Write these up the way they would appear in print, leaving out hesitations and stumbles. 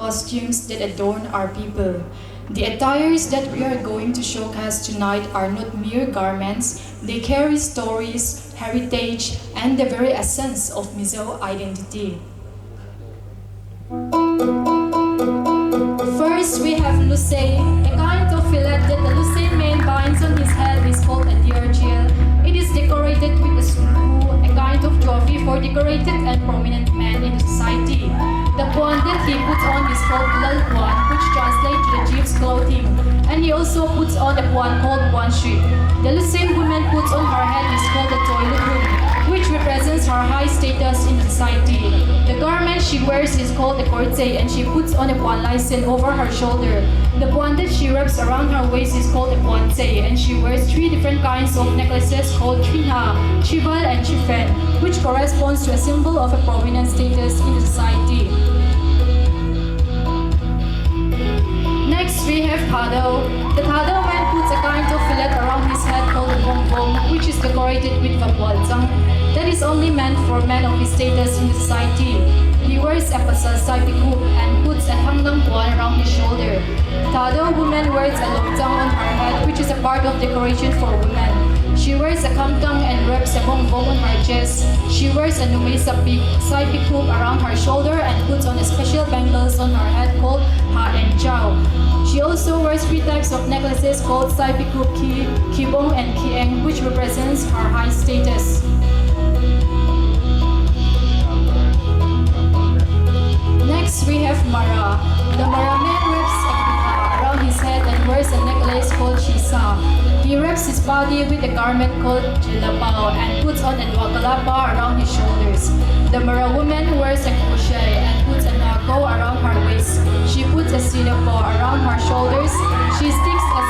costumes that adorn our people. The attires that we are going to showcase tonight are not mere garments, they carry stories, heritage, and the very essence of Mizo identity. First, we have Lusay, a kind of fillet that the Lusay man binds on his head is called a diargil. It is decorated with a sumpu, a kind of trophy for decorated and prominent men in society. The puan that he puts on is called lalpuan, which translates to the chief's clothing, and he also puts on a puan called puanshi. The Lusay woman puts on her head is called a toilutum, which represents her high status in society. The garment she wears is called a korte, and she puts on a puan laisen over her shoulder. The puan that she wraps around her waist is called a puante, and she wears 3 different kinds of necklaces called trinha, chival, and chifen, which corresponds to a symbol of a prominent status in society. Next, we have Thado. The Thado man puts a kind of fillet around his head called a bongbong, which is decorated with vapualzang. That is only meant for men of his status in society. He wears a pasal saipikup and puts a hanglang puan around his shoulder. Thado woman wears a lobjang on her head, which is a part of decoration for women. She wears a kamtang and wraps a bongbong on her chest. She wears a numay saipikup around her shoulder and puts on a special bangles on her head called ha and chow. She also wears 3 types of necklaces called saipikup ki, kibong, and kieng, which represents her high status. Next, we have Mara. The Mara man wraps a kipa around his head and wears a necklace called shisa. He wraps his body with a garment called jilapao and puts on a duakalapa around his shoulders. The Mara woman wears a crochet and puts a nako around her waist. She puts a sinapo around her shoulders. She sticks a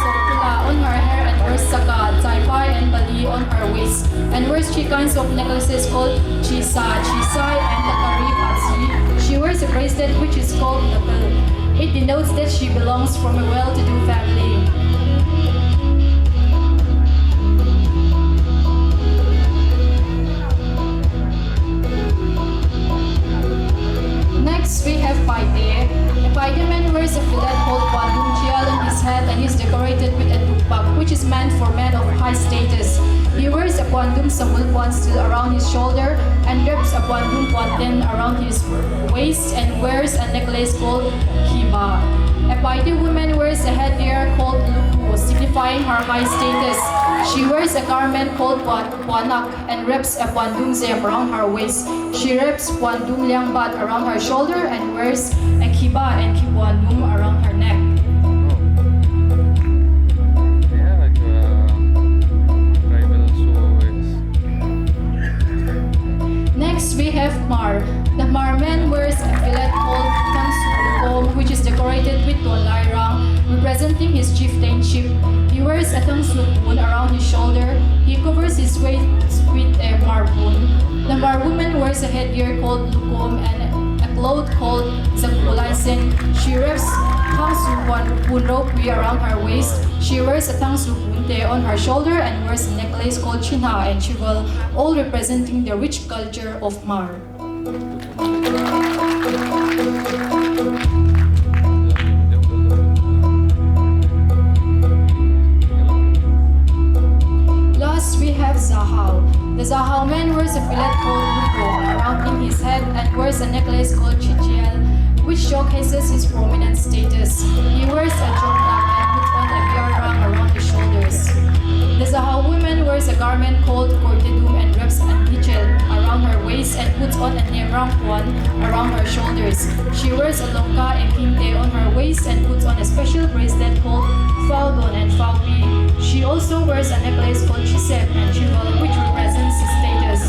sopula on her hair and wears saka, taipai, and bali on her waist, and wears 3 kinds of necklaces called chisa, chisai, and takari patsi. She wears a bracelet which is called nakal. It denotes that she belongs from a well-to-do family. Next, we have Paite. A Paite man wears a fillet called Pandum Chial on his head and is decorated with a tukpak, which is meant for men of high status. He wears a Pandum Samul Puan still around his shoulder and wraps a Pandum Puanten around his waist and wears a necklace called Kiba. A Paite woman wears a headgear called Luku, signifying her high status. She wears a garment called Puanak and wraps a Puandum Zep around her waist. She wraps Puandum Liangbat around her shoulder and wears a Kiba and Kipuandum around her neck. Next, we have Mar. The Mar man wears a fillet called Tangsukom, which is decorated with Tolairang, representing his chieftainship. He wears a Tangsupun around his shoulder. He covers his waist with a Marbun. The Mar woman wears a headgear called Lukom and a cloth called Zakulaisen. She wraps Tangsupan rope around her waist. She wears a Tangsupunte on her shoulder and wears a necklace called Chinha and Chival, all representing the rich culture of Mar. Last, we have Zahao. The Zahao man wears a fillet called Luko around in his head and wears a necklace called Chichiel, which showcases his prominent status. He wears a joknak and puts on a biarang around his shoulders. The Zahao woman wears a garment called Kortedum and wraps a nichel around her waist and puts on a nebrang puan around her shoulders. She wears a longka and kinte on her waist and puts on a special bracelet called Faudon and Faupi. She also wears a necklace called Chisep and Chival, which represents his status.